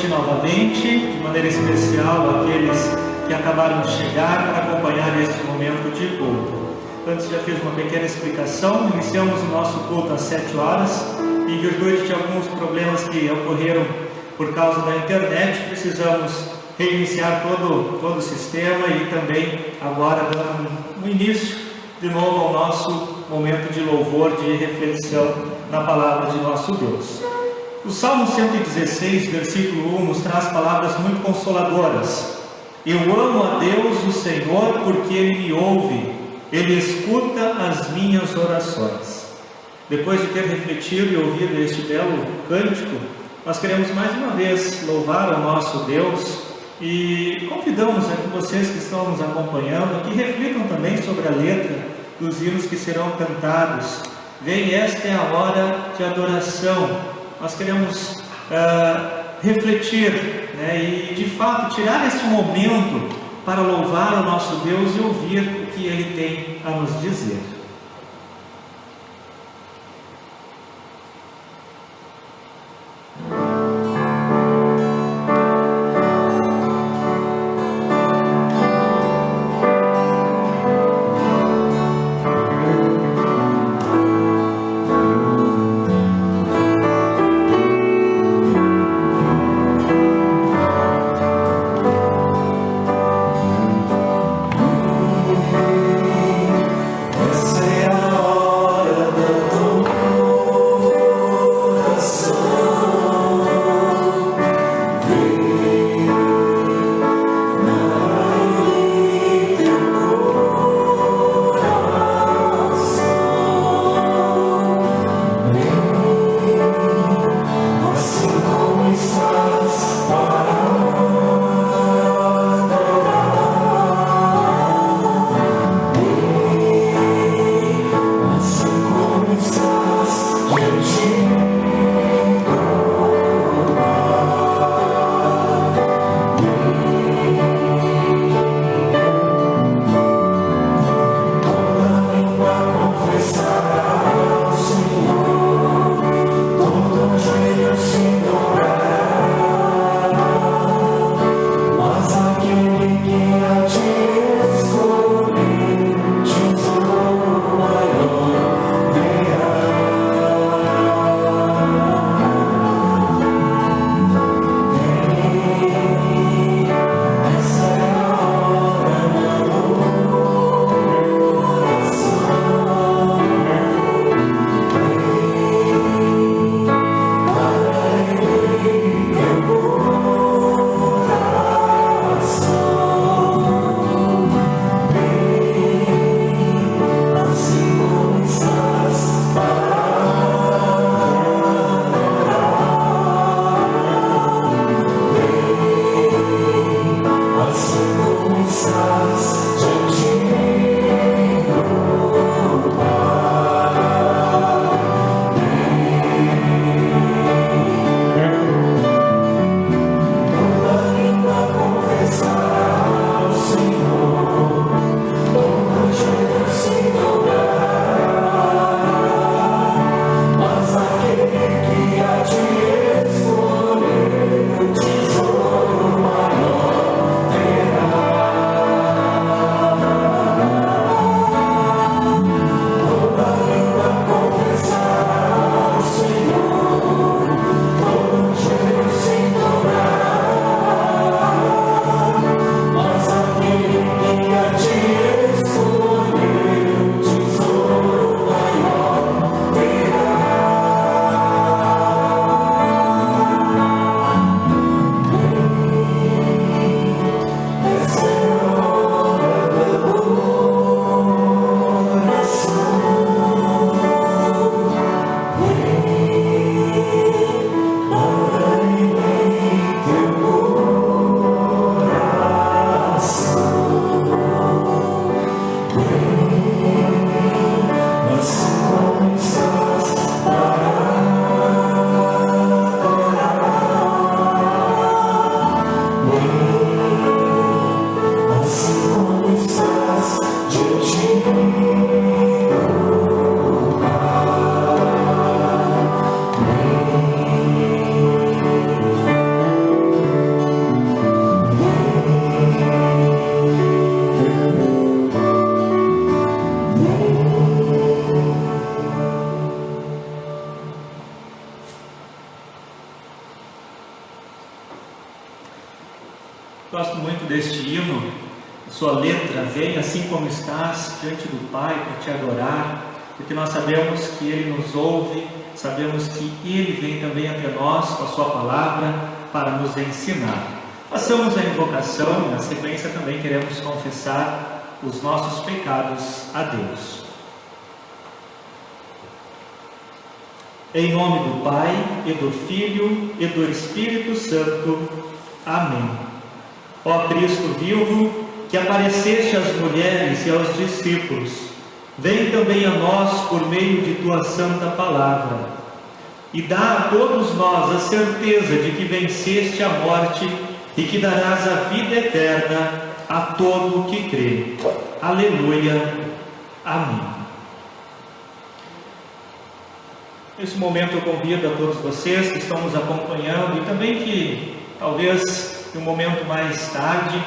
noite novamente, de maneira especial aqueles que acabaram de chegar para acompanhar este momento de culto. Antes já fiz uma pequena explicação. Iniciamos o nosso culto às 7 horas e, em virtude de alguns problemas que ocorreram por causa da internet, precisamos reiniciar todo o sistema e também agora dando um início de novo ao nosso momento de louvor, de reflexão na palavra de nosso Deus. O Salmo 116, versículo 1, nos traz palavras muito consoladoras. Eu amo a Deus, o Senhor, porque Ele me ouve, Ele escuta as minhas orações. Depois de ter refletido e ouvido este belo cântico, nós queremos mais uma vez louvar ao nosso Deus e convidamos aqui vocês que estão nos acompanhando que reflitam também sobre a letra dos hinos que serão cantados. Vem, esta é a hora de adoração. Nós queremos refletir, e de fato tirar este momento para louvar o nosso Deus e ouvir o que Ele tem a nos dizer. Yes. Gosto muito deste hino, sua letra: vem assim como estás diante do Pai para te adorar, porque nós sabemos que Ele nos ouve, sabemos que Ele vem também até nós com a sua palavra para nos ensinar. Façamos a invocação, na sequência também queremos confessar os nossos pecados a Deus. Em nome do Pai, e do Filho, e do Espírito Santo. Amém. Ó Cristo vivo, que apareceste às mulheres e aos discípulos, vem também a nós por meio de tua santa palavra, e dá a todos nós a certeza de que venceste a morte e que darás a vida eterna a todo o que crê. Aleluia. Amém. Nesse momento eu convido a todos vocês que estão nos acompanhando e também que talvez em um momento mais tarde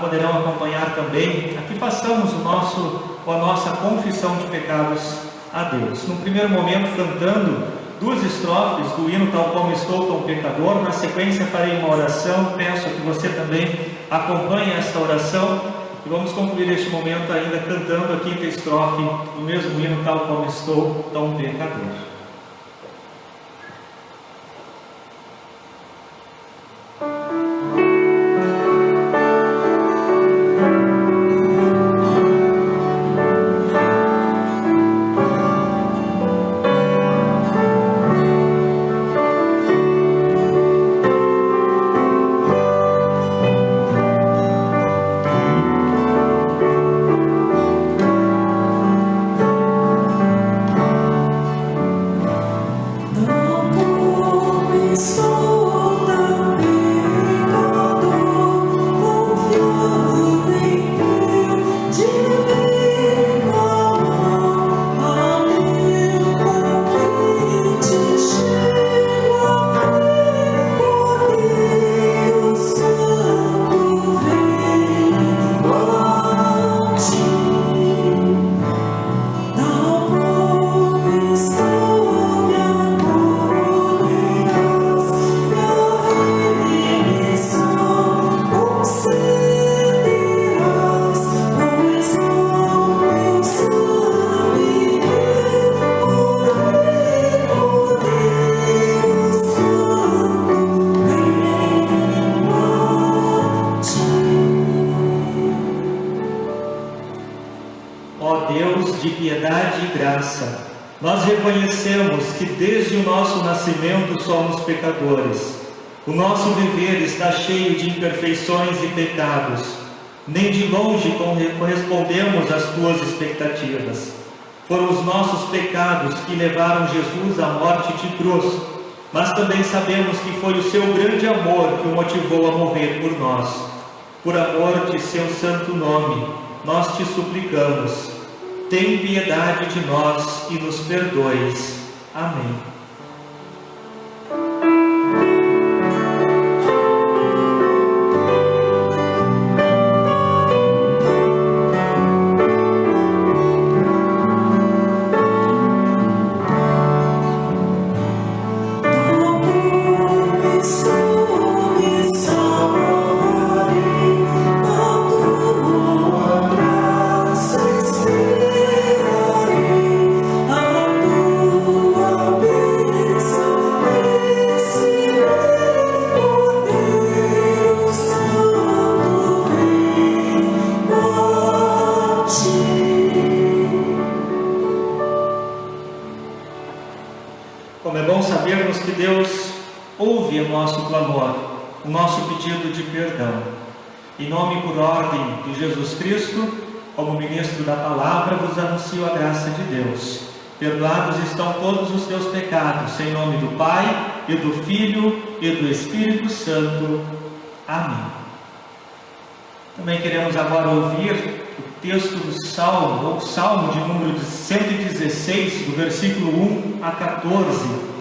poderão acompanhar também, a que façamos a nossa confissão de pecados a Deus. No primeiro momento cantando 2 estrofes do hino Tal Como Estou Tão Pecador. Na sequência farei uma oração, peço que você também acompanhe esta oração e vamos concluir este momento ainda cantando a 5ª estrofe do mesmo hino Tal Como Estou Tão Pecador. Nós reconhecemos que desde o nosso nascimento somos pecadores. O nosso viver está cheio de imperfeições e pecados. Nem de longe correspondemos às tuas expectativas. Foram os nossos pecados que levaram Jesus à morte de cruz, mas também sabemos que foi o seu grande amor que o motivou a morrer por nós. Por amor de seu santo nome, nós te suplicamos. Tem piedade de nós e nos perdoes. Amém. Como é bom sabermos que Deus ouve o nosso clamor, o nosso pedido de perdão. Em nome e por ordem de Jesus Cristo, como ministro da palavra, vos anuncio a graça de Deus. Perdoados estão todos os teus pecados, em nome do Pai, e do Filho, e do Espírito Santo. Amém. Também queremos agora ouvir o texto do Salmo, ou Salmo de número 116, do versículo 1 a 14.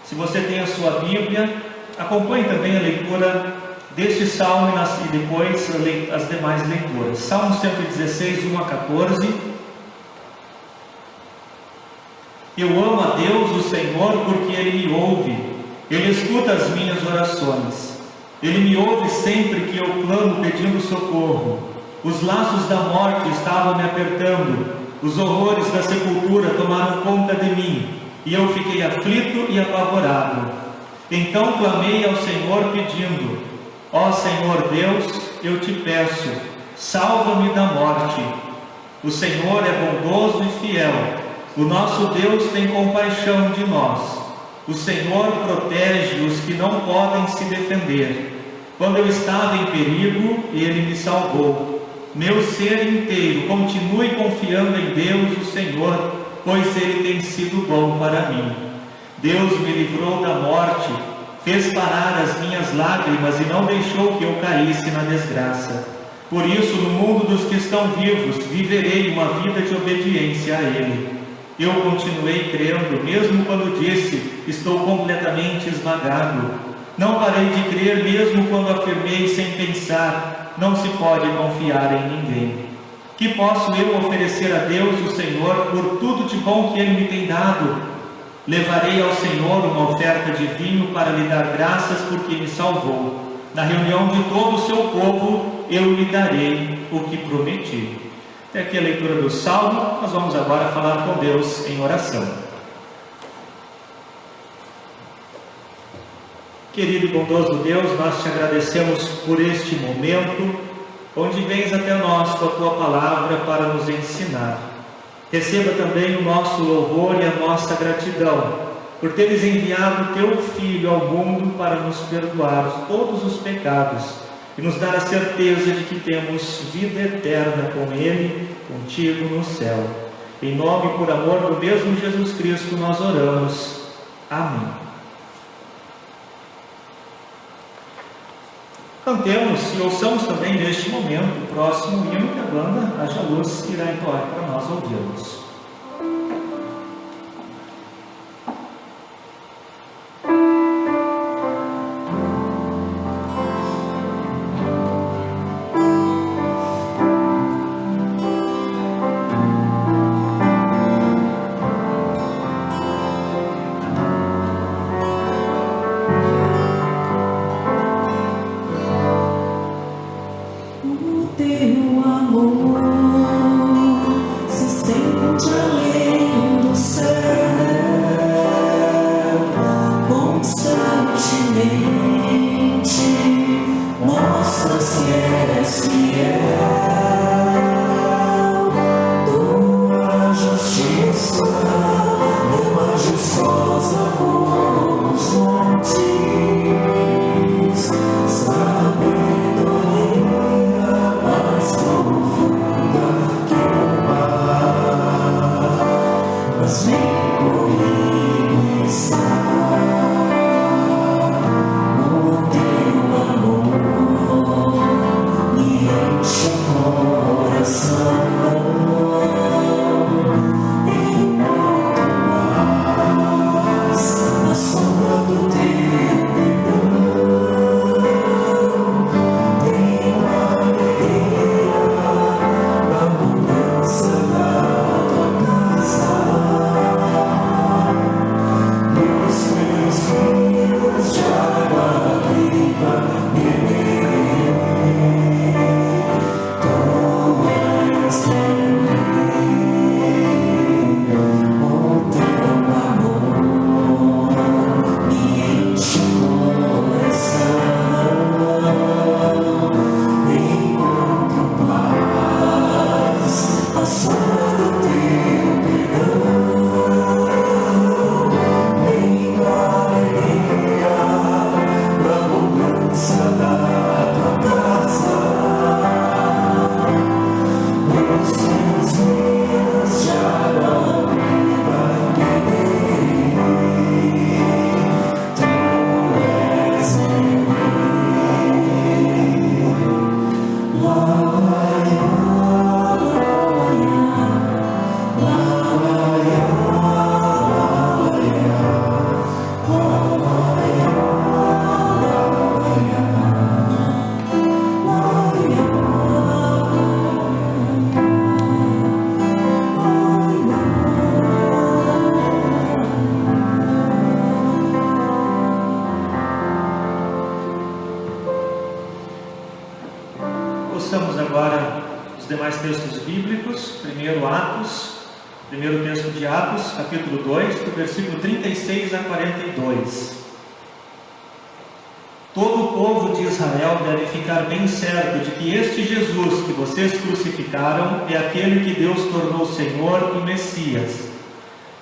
Se você tem a sua Bíblia, acompanhe também a leitura deste Salmo e depois as demais leituras. Salmo 116, 1 a 14. Eu amo a Deus, o Senhor, porque Ele me ouve. Ele escuta as minhas orações. Ele me ouve sempre que eu clamo pedindo socorro. Os laços da morte estavam me apertando, os horrores da sepultura tomaram conta de mim, e eu fiquei aflito e apavorado. Então clamei ao Senhor pedindo: ó Senhor Deus, eu te peço, salva-me da morte. O Senhor é bondoso e fiel, o nosso Deus tem compaixão de nós. O Senhor protege os que não podem se defender. Quando eu estava em perigo, Ele me salvou. Meu ser inteiro continue confiando em Deus, o Senhor, pois Ele tem sido bom para mim. Deus me livrou da morte, fez parar as minhas lágrimas e não deixou que eu caísse na desgraça. Por isso, no mundo dos que estão vivos, viverei uma vida de obediência a Ele. Eu continuei crendo, mesmo quando disse: estou completamente esmagado. Não parei de crer, mesmo quando afirmei sem pensar: não se pode confiar em ninguém. Que posso eu oferecer a Deus, o Senhor, por tudo de bom que Ele me tem dado? Levarei ao Senhor uma oferta de vinho para lhe dar graças porque me salvou. Na reunião de todo o seu povo, eu lhe darei o que prometi. Até aqui a leitura do Salmo. Nós vamos agora falar com Deus em oração. Querido e bondoso Deus, nós te agradecemos por este momento, onde vens até nós com a tua palavra para nos ensinar. Receba também o nosso louvor e a nossa gratidão, por teres enviado teu Filho ao mundo para nos perdoar todos os pecados e nos dar a certeza de que temos vida eterna com Ele, contigo no céu. Em nome e por amor do mesmo Jesus Cristo nós oramos. Amém. Cantemos e ouçamos também neste momento o próximo hino que a banda Haja Luz irá entoar para nós ouvirmos. textos bíblicos. Primeiro texto de Atos, capítulo 2, do versículo 36 a 42. Todo o povo de Israel deve ficar bem certo de que este Jesus que vocês crucificaram é aquele que Deus tornou Senhor e Messias.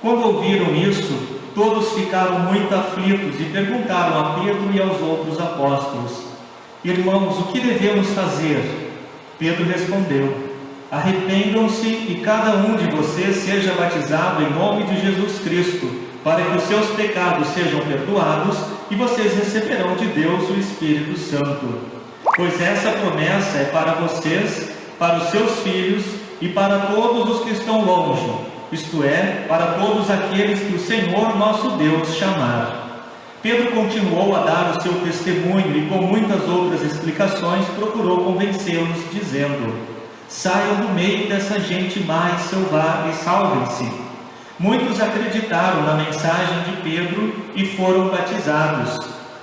Quando ouviram isso, todos ficaram muito aflitos e perguntaram a Pedro e aos outros apóstolos: Irmãos, o que devemos fazer? Pedro respondeu: Arrependam-se e cada um de vocês seja batizado em nome de Jesus Cristo, para que os seus pecados sejam perdoados e vocês receberão de Deus o Espírito Santo. Pois essa promessa é para vocês, para os seus filhos e para todos os que estão longe, isto é, para todos aqueles que o Senhor nosso Deus chamar. Pedro continuou a dar o seu testemunho e, com muitas outras explicações, procurou convencê-los, dizendo: Saiam do meio dessa gente mais selvagem e salvem-se. Muitos acreditaram na mensagem de Pedro e foram batizados.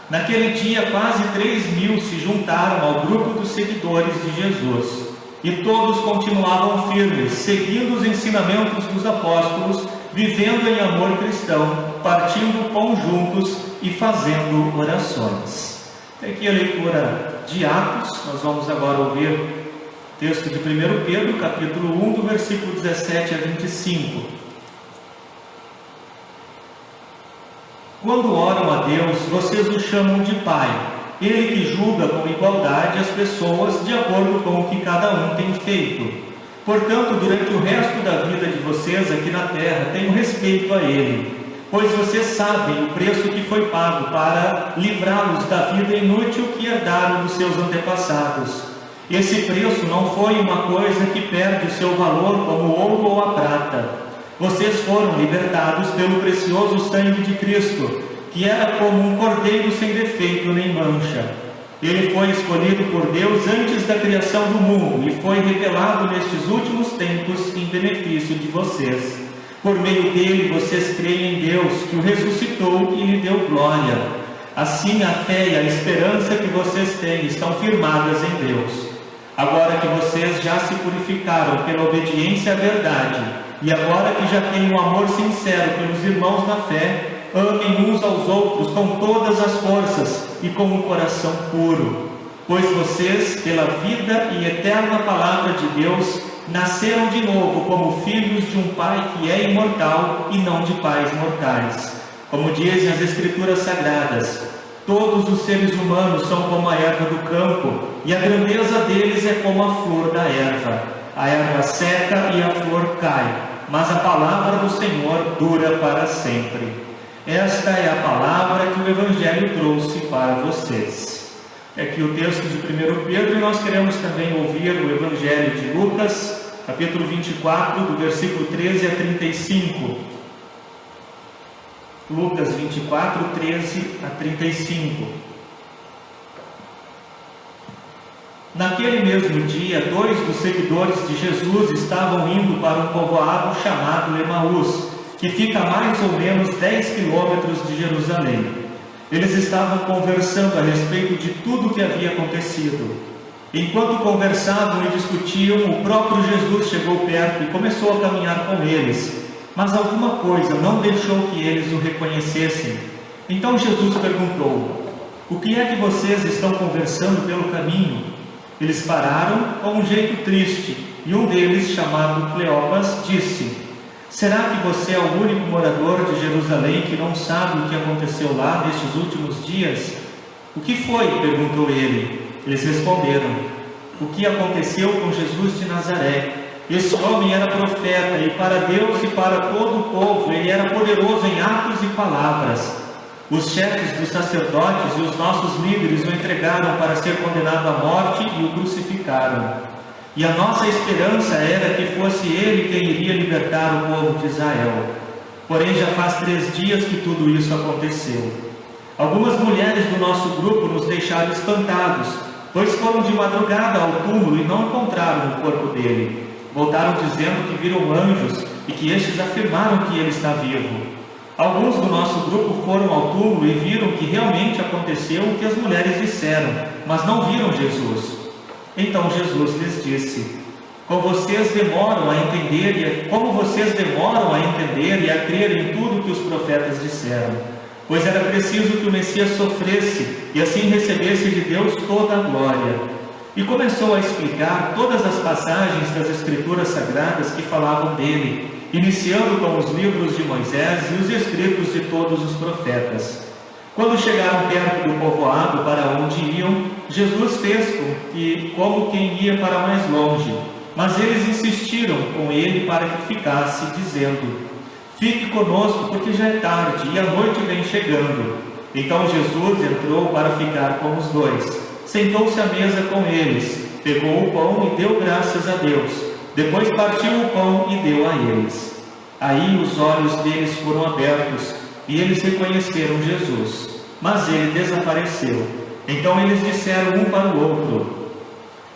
Naquele dia, quase 3.000 se juntaram ao grupo dos seguidores de Jesus. E todos continuavam firmes, seguindo os ensinamentos dos apóstolos, vivendo em amor cristão, partindo pão juntos e fazendo orações. Aqui a leitura de Atos. Nós vamos agora ouvir o texto de 1 Pedro, capítulo 1, do versículo 17 a 25. Quando oram a Deus, vocês o chamam de Pai, Ele que julga com igualdade as pessoas de acordo com o que cada um tem feito. Portanto, durante o resto da vida de vocês aqui na terra, tenham respeito a Ele, pois vocês sabem o preço que foi pago para livrá-los da vida inútil que herdaram dos seus antepassados. Esse preço não foi uma coisa que perde o seu valor como o ouro ou a prata. Vocês foram libertados pelo precioso sangue de Cristo, que era como um cordeiro sem defeito nem mancha. Ele foi escolhido por Deus antes da criação do mundo e foi revelado nestes últimos tempos em benefício de vocês. Por meio dele, vocês creem em Deus, que o ressuscitou e lhe deu glória. Assim, a fé e a esperança que vocês têm estão firmadas em Deus. Agora que vocês já se purificaram pela obediência à verdade, e agora que já têm um amor sincero pelos irmãos na fé, amem uns aos outros com todas as forças e com um coração puro. Pois vocês, pela vida e eterna palavra de Deus, nasceram de novo como filhos de um Pai que é imortal e não de pais mortais. Como dizem as Escrituras Sagradas: todos os seres humanos são como a erva do campo, e a grandeza deles é como a flor da erva. A erva seca e a flor cai, mas a palavra do Senhor dura para sempre. Esta é a palavra que o Evangelho trouxe para vocês. Aqui o texto de 1 Pedro, e nós queremos também ouvir o Evangelho de Lucas, capítulo 24, do versículo 13 a 35. Lucas 24, 13 a 35. Naquele mesmo dia, 2 dos seguidores de Jesus estavam indo para um povoado chamado Emaús, que fica a mais ou menos 10 quilômetros de Jerusalém. Eles estavam conversando a respeito de tudo o que havia acontecido. Enquanto conversavam e discutiam, o próprio Jesus chegou perto e começou a caminhar com eles. Mas alguma coisa não deixou que eles o reconhecessem. Então Jesus perguntou: o que é que vocês estão conversando pelo caminho? Eles pararam com um jeito triste, e um deles, chamado Cleopas, disse: será que você é o único morador de Jerusalém que não sabe o que aconteceu lá nestes últimos dias? O que foi? Perguntou ele. Eles responderam: o que aconteceu com Jesus de Nazaré? Esse homem era profeta, e para Deus e para todo o povo ele era poderoso em atos e palavras. Os chefes dos sacerdotes e os nossos líderes o entregaram para ser condenado à morte e o crucificaram. E a nossa esperança era que fosse ele quem iria libertar o povo de Israel. Porém, já faz 3 dias que tudo isso aconteceu. Algumas mulheres do nosso grupo nos deixaram espantados, pois foram de madrugada ao túmulo e não encontraram o corpo dele. Voltaram dizendo que viram anjos e que estes afirmaram que ele está vivo. Alguns do nosso grupo foram ao túmulo e viram que realmente aconteceu o que as mulheres disseram, mas não viram Jesus. Então Jesus lhes disse: Como vocês demoram a entender e a crer em tudo que os profetas disseram, pois era preciso que o Messias sofresse e assim recebesse de Deus toda a glória. E começou a explicar todas as passagens das Escrituras Sagradas que falavam dele, iniciando com os livros de Moisés e os escritos de todos os profetas. Quando chegaram perto do povoado para onde iam, Jesus fez como quem ia para mais longe, mas eles insistiram com ele para que ficasse, dizendo: fique conosco, porque já é tarde e a noite vem chegando. Então Jesus entrou para ficar com os dois. Sentou-se à mesa com eles, pegou o pão e deu graças a Deus. Depois partiu o pão e deu a eles. Aí os olhos deles foram abertos e eles reconheceram Jesus, mas ele desapareceu. Então eles disseram um para o outro: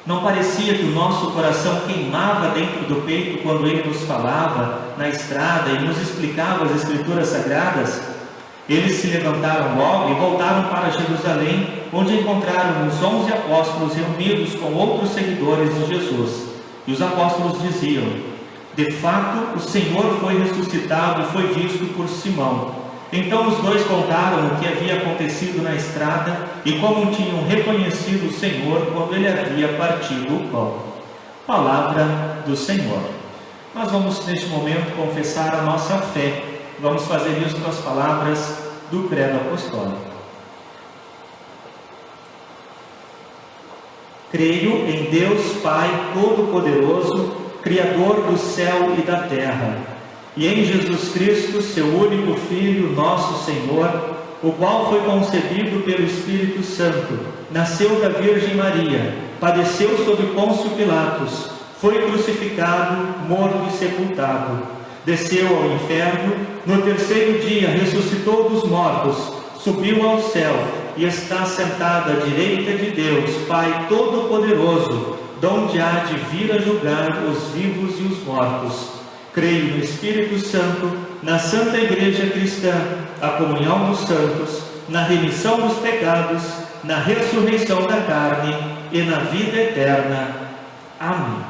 não parecia que o nosso coração queimava dentro do peito quando ele nos falava na estrada e nos explicava as Escrituras Sagradas? Eles se levantaram logo e voltaram para Jerusalém, onde encontraram os 11 apóstolos reunidos com outros seguidores de Jesus. E os apóstolos diziam: de fato, o Senhor foi ressuscitado e foi visto por Simão. Então os dois contaram o que havia acontecido na estrada e como tinham reconhecido o Senhor quando ele havia partido o pão. Palavra do Senhor. Nós vamos neste momento confessar a nossa fé. Vamos fazer isso com as palavras do Credo Apostólico. Creio em Deus Pai Todo-Poderoso, Criador do céu e da terra, e em Jesus Cristo, seu único Filho, nosso Senhor, o qual foi concebido pelo Espírito Santo, nasceu da Virgem Maria, padeceu sob Pôncio Pilatos, foi crucificado, morto e sepultado, desceu ao inferno, no terceiro dia ressuscitou dos mortos, subiu ao céu e está sentado à direita de Deus, Pai Todo-Poderoso, donde há de vir a julgar os vivos e os mortos. Creio no Espírito Santo, na Santa Igreja Cristã, a comunhão dos santos, na remissão dos pecados, na ressurreição da carne e na vida eterna. Amém.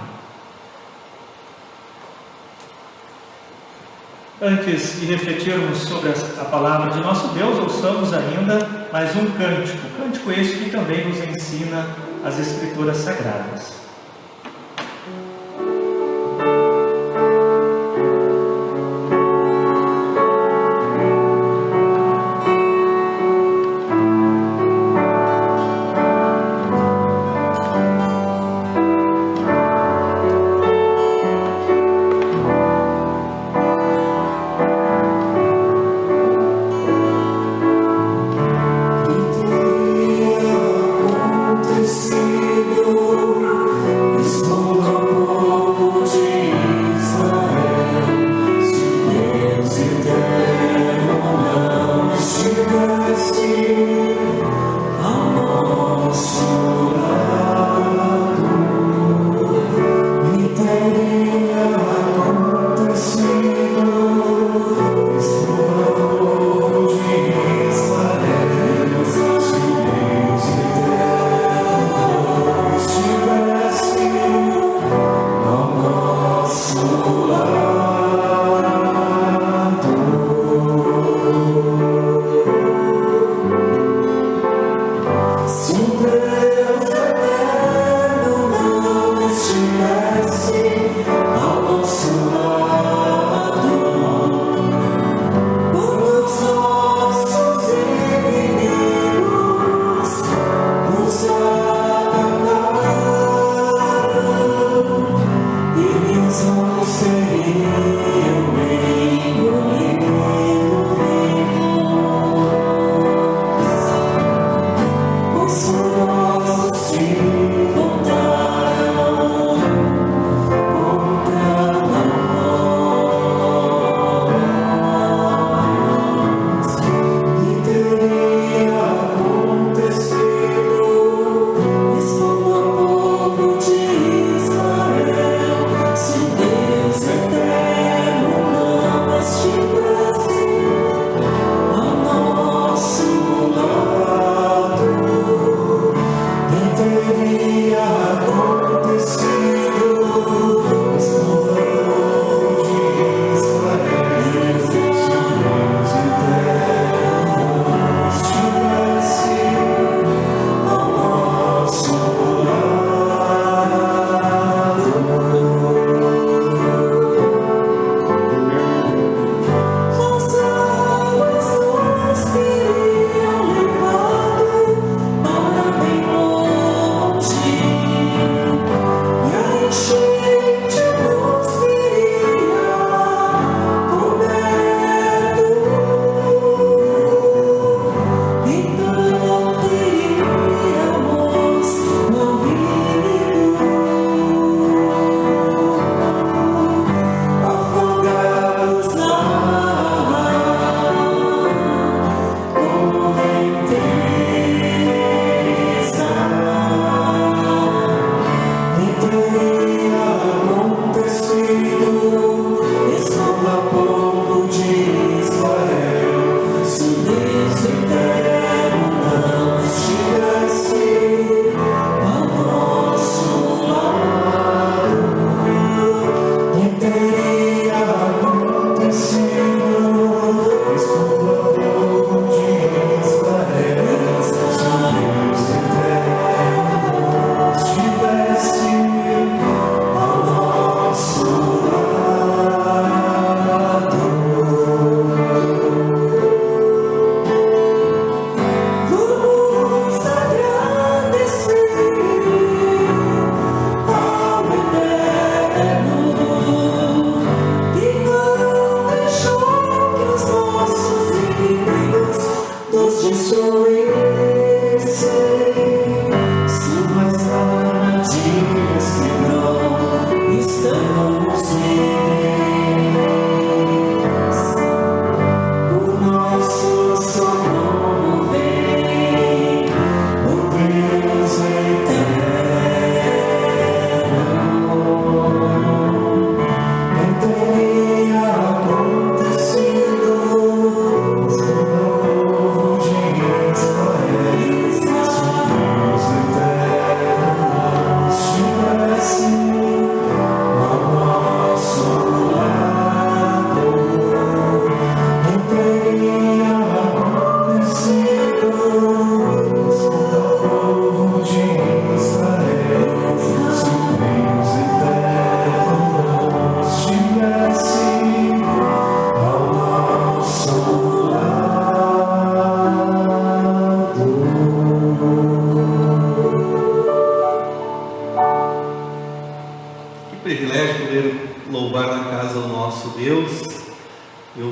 Antes de refletirmos sobre a palavra de nosso Deus, ouçamos ainda mais um cântico este que também nos ensina as Escrituras Sagradas. Acontecido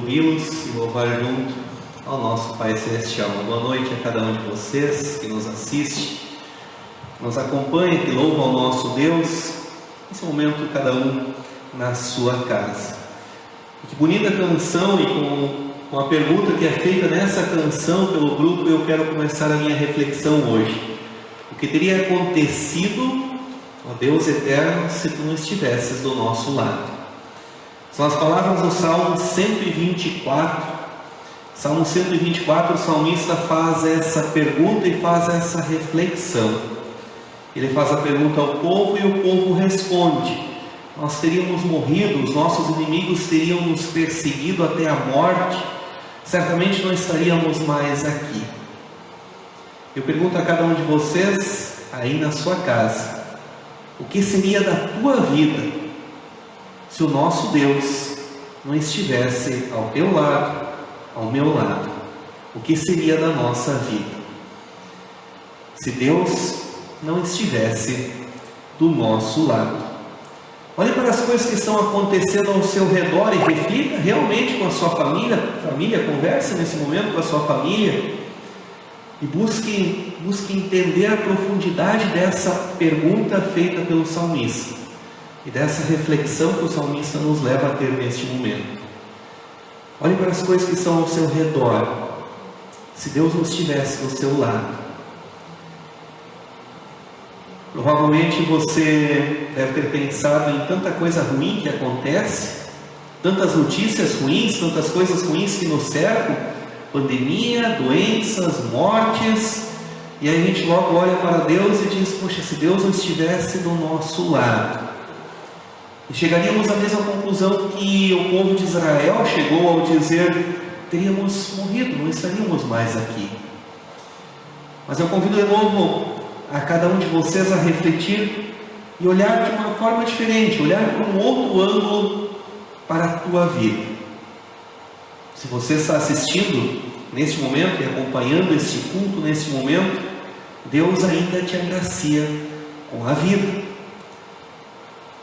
ouvi-los e louvar junto ao nosso Pai Celestial. Boa noite a cada um de vocês que nos assiste, nos acompanha, que louva ao nosso Deus. Nesse momento, cada um na sua casa. Que bonita canção, e com a pergunta que é feita nessa canção pelo grupo, eu quero começar a minha reflexão hoje. O que teria acontecido, ó Deus eterno, se tu não estivesses do nosso lado? São as palavras do Salmo 124. Salmo 124, o salmista faz essa pergunta e faz essa reflexão. Ele faz a pergunta ao povo e o povo responde: nós teríamos morrido, os nossos inimigos teriam nos perseguido até a morte, certamente não estaríamos mais aqui. Eu pergunto a cada um de vocês, aí na sua casa, o que seria da tua vida se o nosso Deus não estivesse ao teu lado, ao meu lado? O que seria da nossa vida se Deus não estivesse do nosso lado? Olhe para as coisas que estão acontecendo ao seu redor e reflita realmente com a sua família, converse nesse momento com a sua família e busque entender a profundidade dessa pergunta feita pelo salmista e dessa reflexão que o salmista nos leva a ter neste momento. Olhe para as coisas que estão ao seu redor. Se Deus não estivesse do seu lado, provavelmente você deve ter pensado em tanta coisa ruim que acontece, tantas notícias ruins, tantas coisas ruins que nos cercam, pandemia, doenças, mortes, e aí a gente logo olha para Deus e diz: poxa, se Deus não estivesse do nosso lado. E chegaríamos à mesma conclusão que o povo de Israel chegou ao dizer: teríamos morrido, não estaríamos mais aqui. Mas eu convido de novo a cada um de vocês a refletir e olhar de uma forma diferente, olhar por um outro ângulo para a tua vida. Se você está assistindo neste momento e acompanhando este culto neste momento, Deus ainda te agracia com a vida.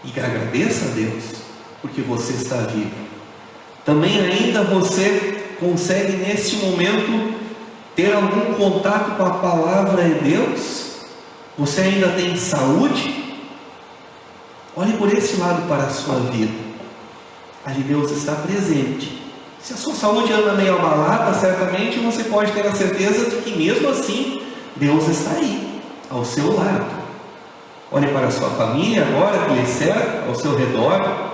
E agradeça a Deus porque você está vivo. Também ainda você consegue neste momento ter algum contato com a palavra de Deus? Você ainda tem saúde? Olhe por esse lado para a sua vida. Ali Deus está presente. Se a sua saúde anda meio abalada, certamente você pode ter a certeza de que mesmo assim Deus está aí, ao seu lado. Olhe para a sua família agora, que lhe cerca, ao seu redor.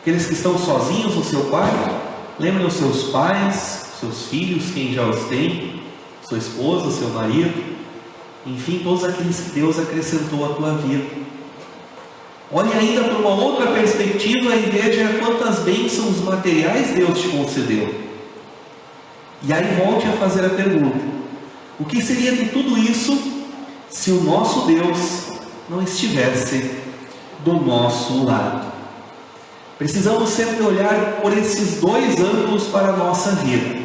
Aqueles que estão sozinhos no seu quarto, lembre os seus pais, seus filhos, quem já os tem, sua esposa, seu marido, enfim, todos aqueles que Deus acrescentou à tua vida. Olhe ainda por uma outra perspectiva e veja quantas bênçãos materiais Deus te concedeu. E aí volte a fazer a pergunta: o que seria de tudo isso se o nosso Deus não estivesse do nosso lado? Precisamos sempre olhar por esses dois ângulos para a nossa vida.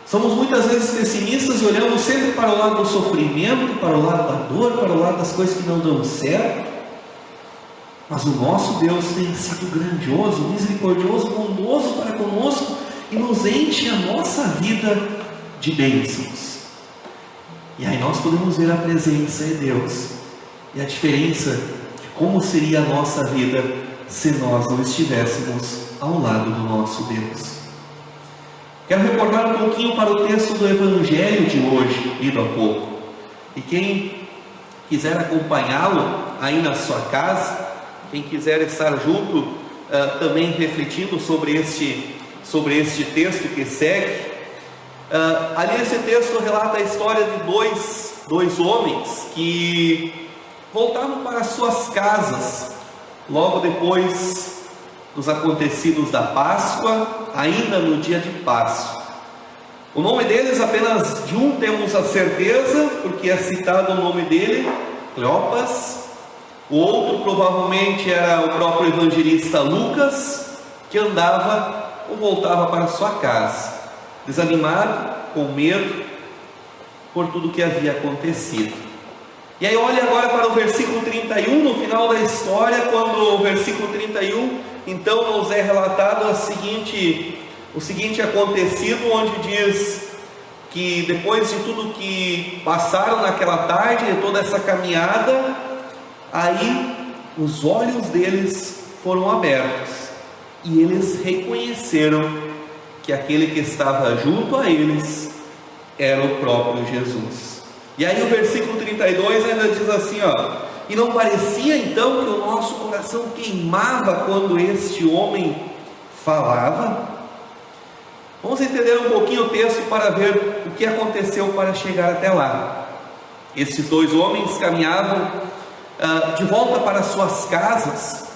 Somos muitas vezes pessimistas e olhamos sempre para o lado do sofrimento, para o lado da dor, para o lado das coisas que não dão certo. Mas o nosso Deus tem sido grandioso, misericordioso, bondoso para conosco e nos enche a nossa vida de bênçãos. E aí nós podemos ver a presença de Deus e a diferença de como seria a nossa vida se nós não estivéssemos ao lado do nosso Deus. Quero recordar um pouquinho para o texto do Evangelho de hoje, lido há pouco. E quem quiser acompanhá-lo aí na sua casa, quem quiser estar junto também refletindo sobre este texto que segue, ali esse texto relata a história de dois homens que voltavam para suas casas logo depois dos acontecidos da Páscoa, ainda no dia de Páscoa. O nome deles, apenas de um temos a certeza, porque é citado o nome dele, Cleopas. O outro provavelmente era o próprio evangelista Lucas, que andava ou voltava para sua casa, desanimado, com medo, por tudo que havia acontecido. E aí olhe agora para o versículo 31, no final da história, quando o versículo 31, então nos é relatado o seguinte acontecido, onde diz que depois de tudo que passaram naquela tarde, de toda essa caminhada, aí os olhos deles foram abertos e eles reconheceram que aquele que estava junto a eles era o próprio Jesus. E aí o versículo 32 ainda diz assim, e não parecia então que o nosso coração queimava quando este homem falava? Vamos entender um pouquinho o texto para ver o que aconteceu para chegar até lá. Estes dois homens caminhavam de volta para suas casas,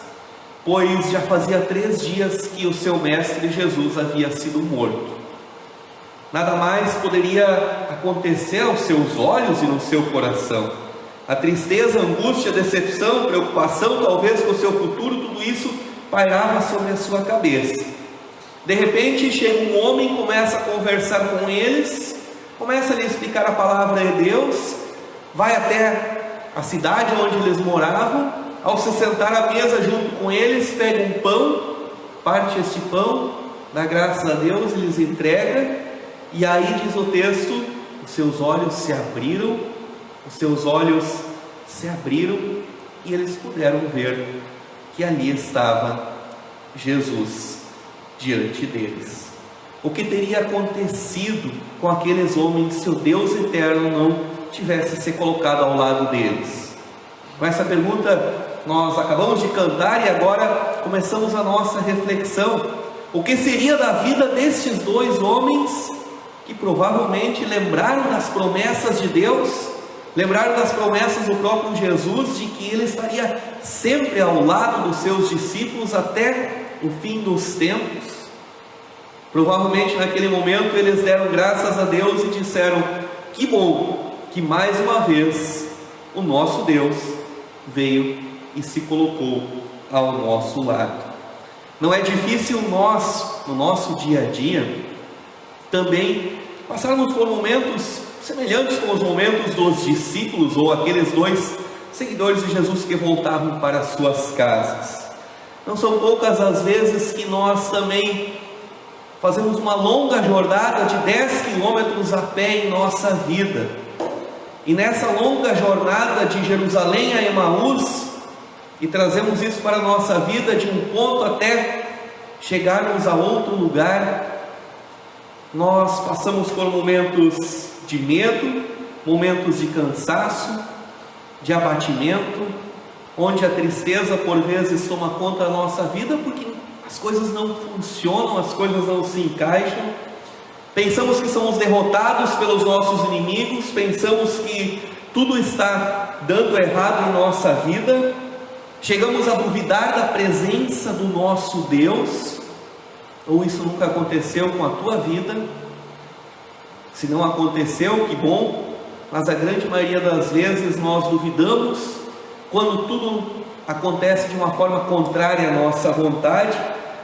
pois já fazia 3 dias que o seu mestre Jesus havia sido morto. Nada mais poderia acontecer aos seus olhos e no seu coração. A tristeza, a angústia, a decepção, a preocupação, talvez com o seu futuro, tudo isso pairava sobre a sua cabeça. De repente chega um homem, começa a conversar com eles, começa a lhes explicar a palavra de Deus, vai até a cidade onde eles moravam. Ao se sentar à mesa junto com eles, pega um pão, parte este pão, dá graças a Deus e lhes entrega. E aí diz o texto, os seus olhos se abriram, e eles puderam ver que ali estava Jesus diante deles. O que teria acontecido com aqueles homens se o Deus eterno não tivesse se colocado ao lado deles? Com essa pergunta nós acabamos de cantar e agora começamos a nossa reflexão. O que seria da vida destes dois homens que provavelmente lembraram das promessas de Deus, lembraram das promessas do próprio Jesus, de que Ele estaria sempre ao lado dos seus discípulos até o fim dos tempos? Provavelmente naquele momento eles deram graças a Deus e disseram: que bom que mais uma vez o nosso Deus veio e se colocou ao nosso lado. Não é difícil nós, no nosso dia a dia, também passarmos por momentos semelhantes com os momentos dos discípulos ou aqueles dois seguidores de Jesus que voltavam para suas casas. Não são poucas as vezes que nós também fazemos uma longa jornada de 10 quilômetros a pé em nossa vida, e nessa longa jornada de Jerusalém a Emaús, e trazemos isso para a nossa vida, de um ponto até chegarmos a outro lugar, nós passamos por momentos de medo, momentos de cansaço, de abatimento, onde a tristeza por vezes toma conta da nossa vida, porque as coisas não funcionam, as coisas não se encaixam. Pensamos que somos derrotados pelos nossos inimigos, pensamos que tudo está dando errado em nossa vida, chegamos a duvidar da presença do nosso Deus. Ou isso nunca aconteceu com a tua vida? Se não aconteceu, que bom, mas a grande maioria das vezes nós duvidamos quando tudo acontece de uma forma contrária à nossa vontade,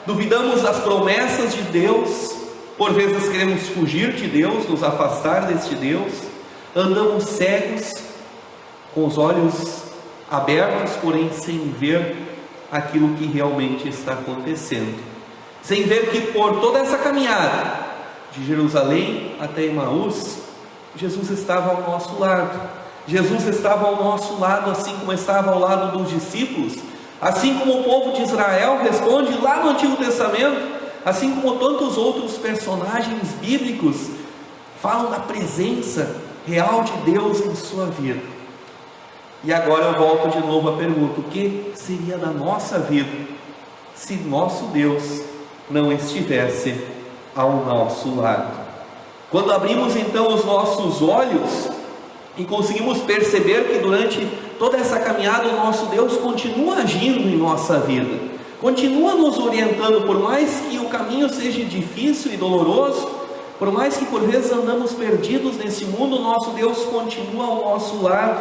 duvidamos das promessas de Deus, por vezes queremos fugir de Deus, nos afastar deste Deus, andamos cegos, com os olhos abertos, porém sem ver aquilo que realmente está acontecendo, sem ver que por toda essa caminhada, de Jerusalém até Emaús, Jesus estava ao nosso lado. Jesus estava ao nosso lado, assim como estava ao lado dos discípulos, assim como o povo de Israel responde lá no Antigo Testamento, assim como tantos outros personagens bíblicos falam da presença real de Deus em sua vida. E agora eu volto de novo à pergunta: o que seria da nossa vida se nosso Deus não estivesse ao nosso lado? Quando abrimos então os nossos olhos e conseguimos perceber que durante toda essa caminhada o nosso Deus continua agindo em nossa vida, continua nos orientando, por mais que o caminho seja difícil e doloroso, por mais que por vezes andamos perdidos nesse mundo, o nosso Deus continua ao nosso lado,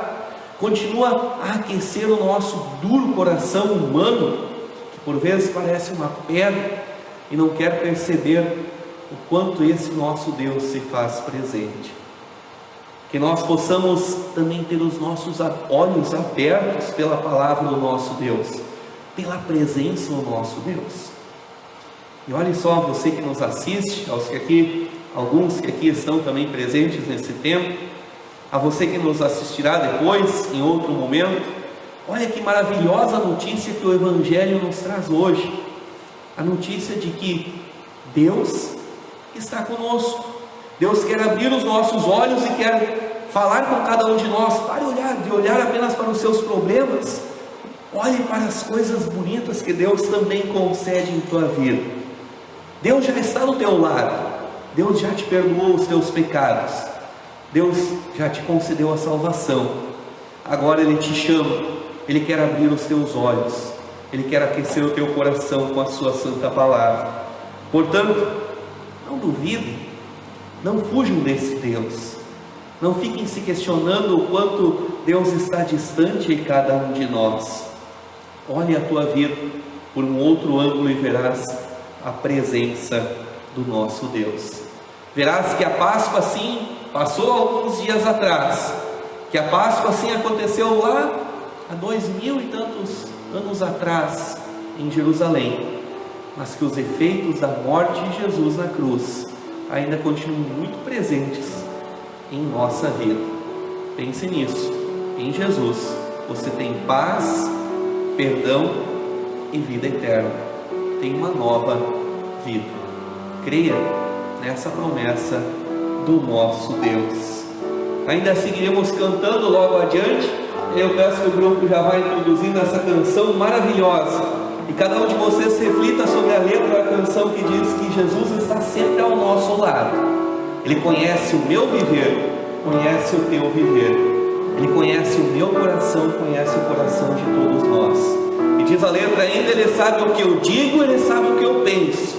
continua a aquecer o nosso duro coração humano, que por vezes parece uma pedra e não quer perceber o quanto esse nosso Deus se faz presente. Que nós possamos também ter os nossos olhos abertos pela palavra do nosso Deus, pela presença do nosso Deus. E olhe só, você que nos assiste, alguns que aqui estão também presentes nesse tempo, a você que nos assistirá depois, em outro momento, olha que maravilhosa notícia que o Evangelho nos traz hoje. A notícia de que Deus está conosco. Deus quer abrir os nossos olhos e quer falar com cada um de nós. Pare de olhar apenas para os seus problemas. Olhe para as coisas bonitas que Deus também concede em tua vida. Deus já está do teu lado. Deus já te perdoou os teus pecados. Deus já te concedeu a salvação. Agora Ele te chama. Ele quer abrir os teus olhos. Ele quer aquecer o teu coração com a sua santa palavra. Portanto, não duvidem. Não fujam desse Deus. Não fiquem se questionando o quanto Deus está distante de cada um de nós. Olhe a tua vida por um outro ângulo e verás a presença do nosso Deus. Verás que a Páscoa assim passou alguns dias atrás, que a Páscoa assim aconteceu lá há 2000 e tantos anos atrás em Jerusalém, mas que os efeitos da morte de Jesus na cruz ainda continuam muito presentes em nossa vida. Pense nisso. Em Jesus você tem paz, perdão e vida eterna. Tem uma nova vida. Creia nessa promessa do nosso Deus. Ainda seguiremos cantando logo adiante. Eu peço que o grupo já vá introduzindo essa canção maravilhosa, e cada um de vocês reflita sobre a letra da canção que diz que Jesus está sempre ao nosso lado. Ele conhece o meu viver, conhece o teu viver. Ele conhece o meu coração, conhece o coração de todos nós. E diz a letra ainda: Ele sabe o que eu digo, Ele sabe o que eu penso,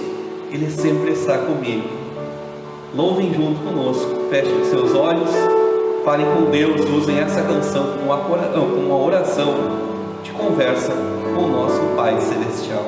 Ele sempre está comigo. Louvem junto conosco, fechem seus olhos, falem com Deus, usem essa canção como uma oração de conversa com o nosso Pai Celestial.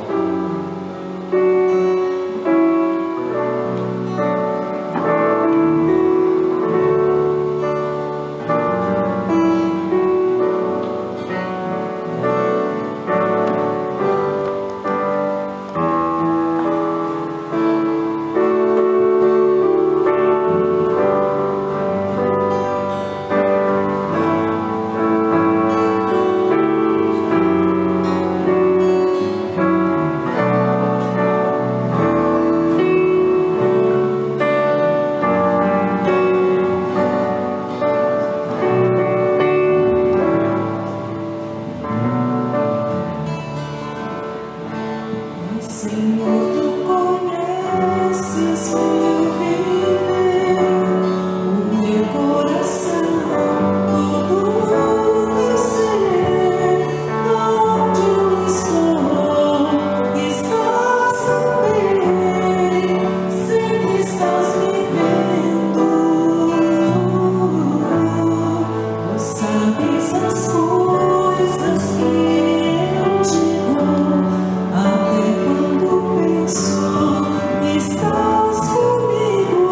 Estás comigo.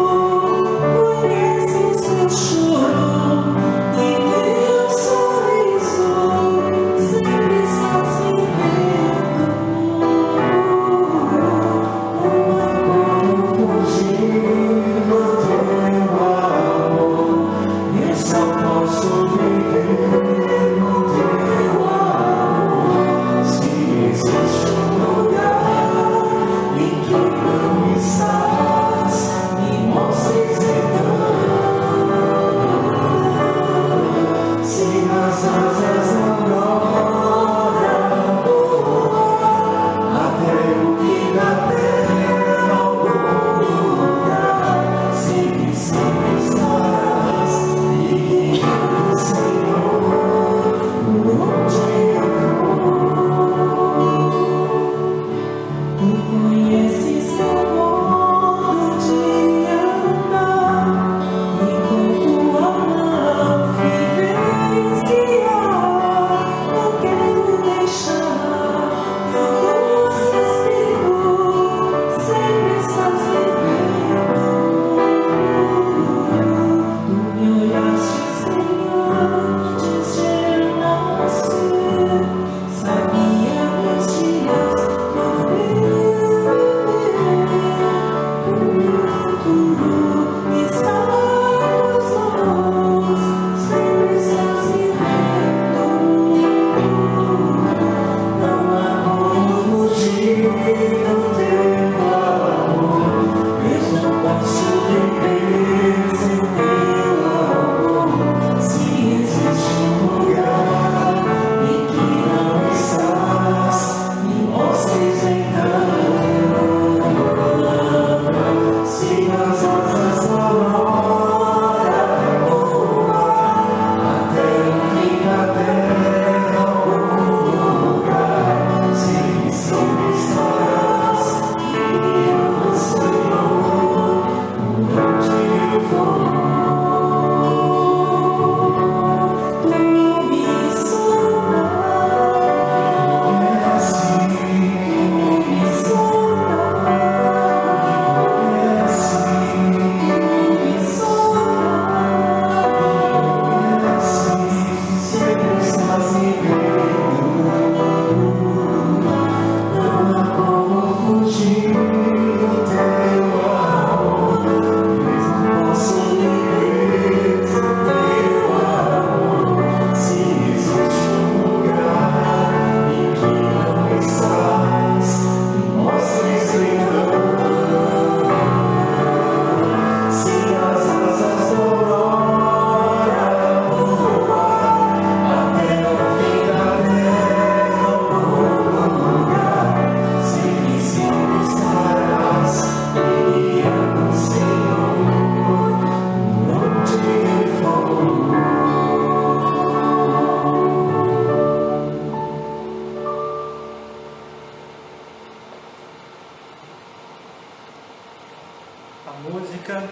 música,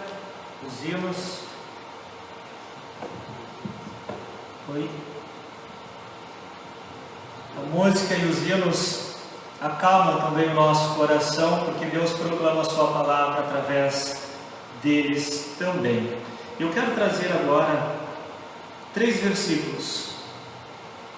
os hinos. Oi? A música e os hinos acalmam também o nosso coração, porque Deus proclama a sua palavra através deles também. Eu quero trazer agora 3 versículos.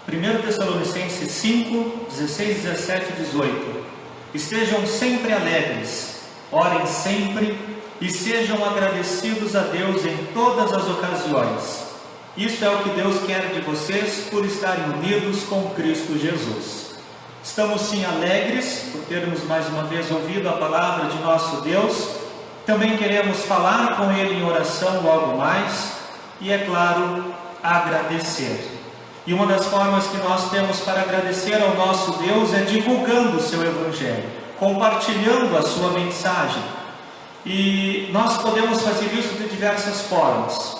1 Tessalonicenses 5, 16, 17 e 18. Estejam sempre alegres, orem sempre e sejam agradecidos a Deus em todas as ocasiões. Isso é o que Deus quer de vocês por estarem unidos com Cristo Jesus. Estamos sim alegres por termos mais uma vez ouvido a palavra de nosso Deus. Também queremos falar com Ele em oração logo mais e, é claro, agradecer. E uma das formas que nós temos para agradecer ao nosso Deus é divulgando o seu Evangelho, compartilhando a sua mensagem. E nós podemos fazer isso de diversas formas: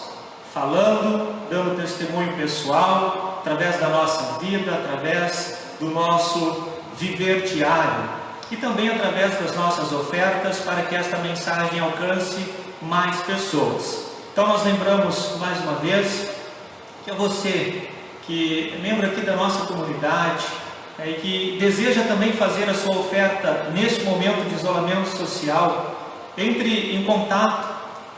falando, dando testemunho pessoal, através da nossa vida, através do nosso viver diário, e também através das nossas ofertas, para que esta mensagem alcance mais pessoas. Então nós lembramos mais uma vez que é você que é membro aqui da nossa comunidade e que deseja também fazer a sua oferta neste momento de isolamento social, entre em contato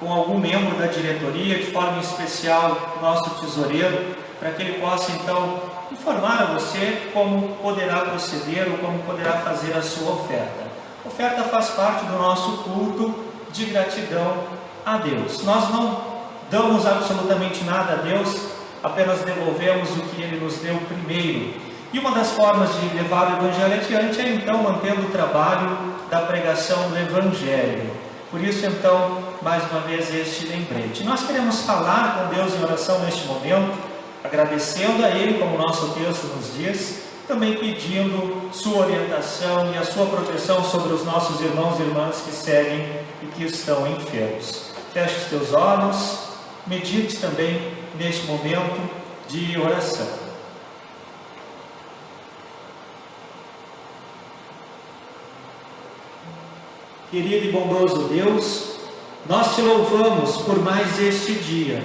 com algum membro da diretoria, de forma especial nosso tesoureiro, para que ele possa então informar a você como poderá proceder ou como poderá fazer a sua oferta. A oferta faz parte do nosso culto de gratidão a Deus. Nós não damos absolutamente nada a Deus, apenas devolvemos o que Ele nos deu primeiro. E uma das formas de levar o Evangelho adiante é então mantendo o trabalho da pregação do Evangelho. Por isso então, mais uma vez este lembrete. Nós queremos falar com Deus em oração neste momento, agradecendo a Ele, como o nosso texto nos diz, também pedindo sua orientação e a sua proteção sobre os nossos irmãos e irmãs que seguem e que estão enfermos. Feche os teus olhos, medite também neste momento de oração. Querido e bondoso Deus, nós te louvamos por mais este dia,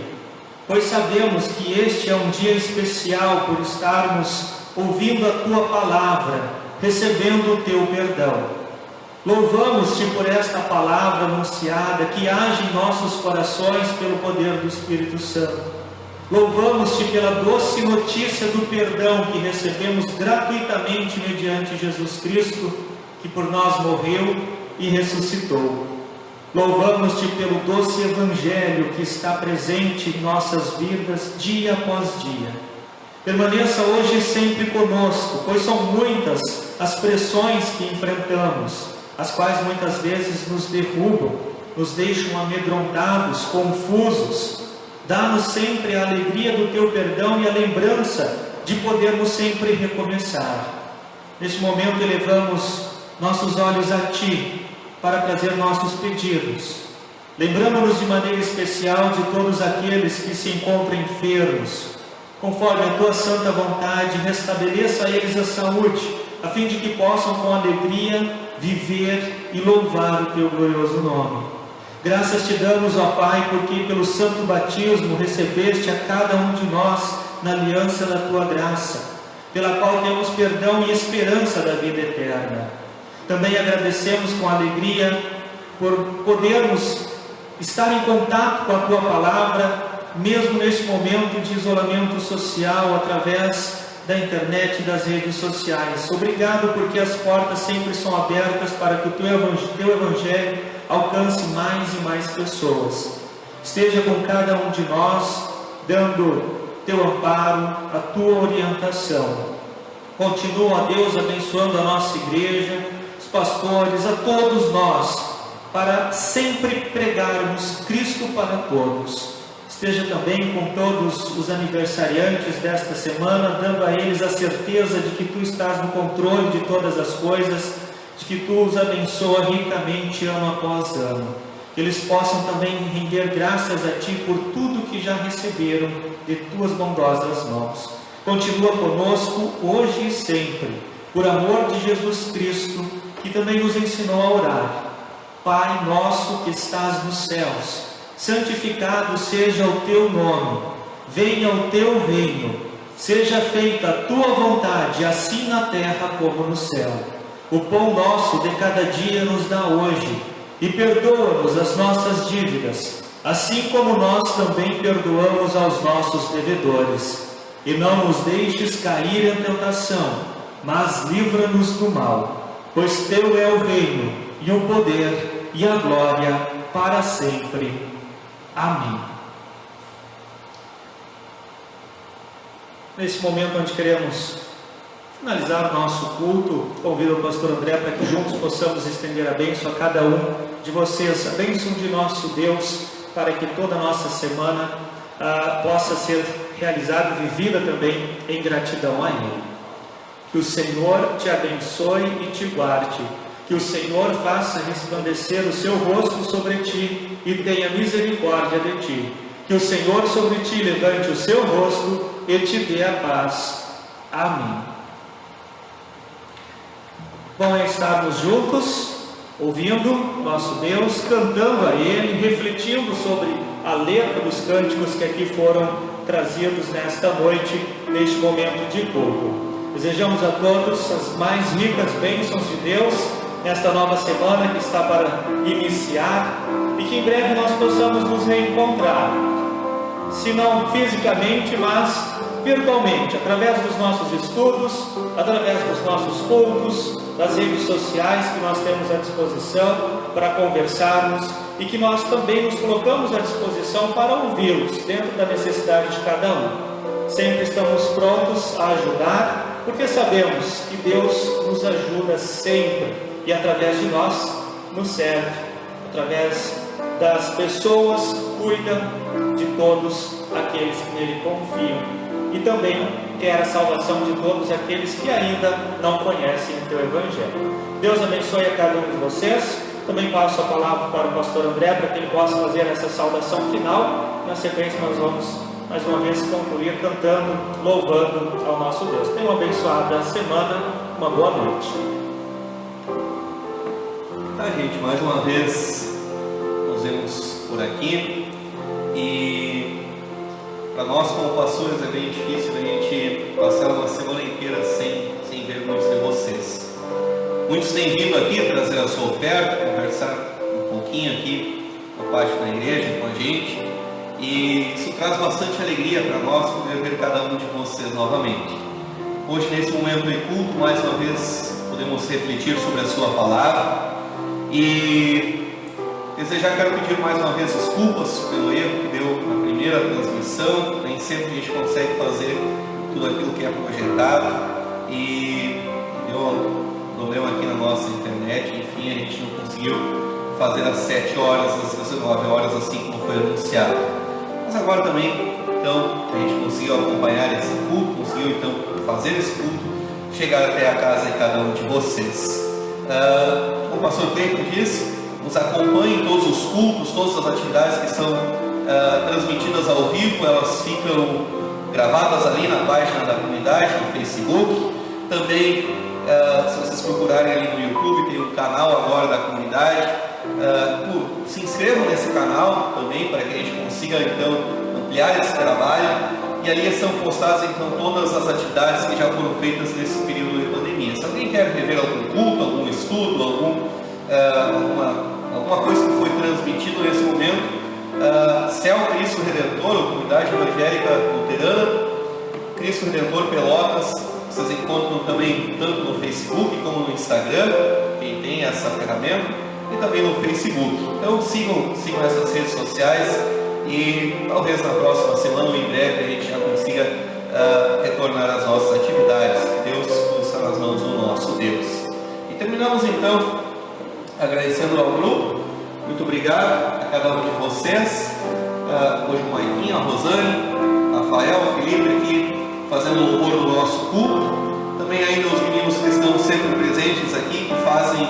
pois sabemos que este é um dia especial por estarmos ouvindo a Tua palavra, recebendo o Teu perdão. Louvamos-te por esta palavra anunciada que age em nossos corações pelo poder do Espírito Santo. Louvamos-te pela doce notícia do perdão que recebemos gratuitamente mediante Jesus Cristo, que por nós morreu e ressuscitou. Louvamos-te pelo doce Evangelho que está presente em nossas vidas dia após dia. Permaneça hoje e sempre conosco, pois são muitas as pressões que enfrentamos, as quais muitas vezes nos derrubam, nos deixam amedrontados, confusos. Dá-nos sempre a alegria do Teu perdão e a lembrança de podermos sempre recomeçar. Neste momento elevamos nossos olhos a Ti, para trazer nossos pedidos. Lembramos-nos de maneira especial de todos aqueles que se encontram enfermos. Conforme a Tua santa vontade, restabeleça a eles a saúde, a fim de que possam com alegria viver e louvar o Teu glorioso nome. Graças Te damos, ó Pai, porque pelo santo batismo recebeste a cada um de nós na aliança da Tua graça, pela qual temos perdão e esperança da vida eterna. Também agradecemos com alegria por podermos estar em contato com a Tua palavra, mesmo neste momento de isolamento social, através da internet e das redes sociais. Obrigado porque as portas sempre são abertas para que o Teu Evangelho alcance mais e mais pessoas. Esteja com cada um de nós, dando Teu amparo, a Tua orientação. Continua, ó Deus, abençoando a nossa igreja, pastores, a todos nós, para sempre pregarmos Cristo para todos. Esteja também com todos os aniversariantes desta semana, dando a eles a certeza de que Tu estás no controle de todas as coisas, de que Tu os abençoa ricamente ano após ano. Que eles possam também render graças a Ti por tudo que já receberam de Tuas bondosas mãos. Continua conosco hoje e sempre, por amor de Jesus Cristo, que também nos ensinou a orar. Pai nosso que estás nos céus, santificado seja o teu nome, venha o teu reino, seja feita a tua vontade, assim na terra como no céu. O pão nosso de cada dia nos dá hoje, e perdoa-nos as nossas dívidas, assim como nós também perdoamos aos nossos devedores. E não nos deixes cair em tentação, mas livra-nos do mal, pois teu é o reino, e o poder, e a glória, para sempre. Amém. Nesse momento onde queremos finalizar o nosso culto, convido o pastor André para que juntos possamos estender a bênção a cada um de vocês, a bênção de nosso Deus, para que toda a nossa semana possa ser realizada e vivida também em gratidão a Ele. Que o Senhor te abençoe e te guarde. Que o Senhor faça resplandecer o seu rosto sobre ti e tenha misericórdia de ti. Que o Senhor sobre ti levante o seu rosto e te dê a paz. Amém. Bom é estarmos juntos, ouvindo nosso Deus, cantando a Ele, refletindo sobre a letra dos cânticos que aqui foram trazidos nesta noite, neste momento de culto. Desejamos a todos as mais ricas bênçãos de Deus nesta nova semana que está para iniciar, e que em breve nós possamos nos reencontrar, se não fisicamente, mas virtualmente, através dos nossos estudos, através dos nossos cultos, das redes sociais que nós temos à disposição para conversarmos, e que nós também nos colocamos à disposição para ouvi-los dentro da necessidade de cada um. Sempre estamos prontos a ajudar, porque sabemos que Deus nos ajuda sempre, e através de nós nos serve, através das pessoas cuida de todos aqueles que nele confiam, e também quer a salvação de todos aqueles que ainda não conhecem o teu Evangelho. Deus abençoe a cada um de vocês. Também passo a palavra para o pastor André, para que ele possa fazer essa saudação final. Na sequência nós vamos mais uma vez concluir cantando, louvando ao nosso Deus. Tenha uma abençoada semana, uma boa noite. Tá, gente, mais uma vez nos vemos por aqui, e para nós como pastores é bem difícil a gente passar uma semana inteira sem ver muitos de vocês. Muitos têm vindo aqui trazer a sua oferta, conversar um pouquinho aqui no pátio da igreja com a gente, e isso traz bastante alegria para nós poder ver cada um de vocês novamente. Hoje, nesse momento de culto, mais uma vez podemos refletir sobre a sua palavra, e quero pedir mais uma vez desculpas pelo erro que deu na primeira transmissão. Nem sempre a gente consegue fazer tudo aquilo que é projetado, e deu um problema aqui na nossa internet. Enfim, a gente não conseguiu fazer às 7 horas, às 19 horas, assim como foi anunciado. Mas agora também, então, a gente conseguiu acompanhar esse culto, conseguiu então fazer esse culto, chegar até a casa de cada um de vocês. Como o pastor Cleiton disse, nos acompanhe em todos os cultos, todas as atividades que são transmitidas ao vivo, elas ficam gravadas ali na página da comunidade, no Facebook. Também, se vocês procurarem ali no YouTube, tem um canal agora da comunidade. Se inscrevam nesse canal também, para que a gente consiga então ampliar esse trabalho. E ali são postadas então todas as atividades que já foram feitas nesse período de pandemia. Se alguém quer rever algum culto, algum estudo, alguma coisa que foi transmitida nesse momento, Céu Cristo Redentor, ou Comunidade Evangélica Luterana, Cristo Redentor Pelotas, vocês encontram também tanto no Facebook como no Instagram, quem tem essa ferramenta, e também no Facebook. Então sigam essas redes sociais, e talvez na próxima semana ou em breve a gente já consiga retornar às nossas atividades. Deus está nas mãos do nosso Deus. E terminamos então agradecendo ao grupo. Muito obrigado a cada um de vocês. Hoje o Maiquinho, a Rosane, Rafael, o Felipe aqui fazendo o louvor do nosso culto. Também ainda os meninos que estão sempre presentes aqui, que fazem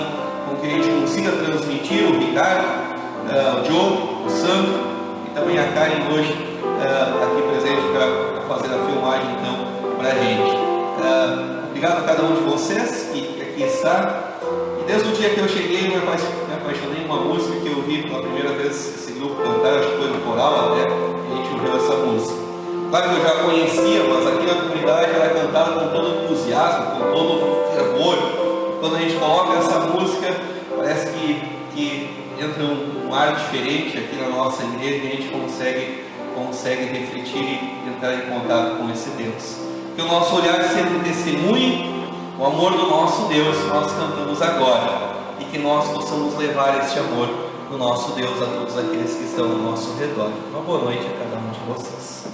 com que a gente consiga transmitir, o Ricardo, o Joe, o Santo, e também a Karen hoje aqui presente para fazer a filmagem então para a gente. Obrigado a cada um de vocês que aqui está. E desde o dia que eu cheguei, minha apaixonei em uma música que eu ouvi pela primeira vez esse grupo cantar, acho que foi no coral até, e a gente ouviu essa música. Claro que eu já conhecia, mas aqui na comunidade ela é cantada com todo entusiasmo, com todo fervor. Quando a gente coloca essa música, parece que entra um ar diferente aqui na nossa igreja e a gente consegue refletir e entrar em contato com esse Deus. Que o nosso olhar sempre testemunhe o amor do nosso Deus que nós cantamos agora, e que nós possamos levar este amor do nosso Deus a todos aqueles que estão ao nosso redor. Uma boa noite a cada um de vocês.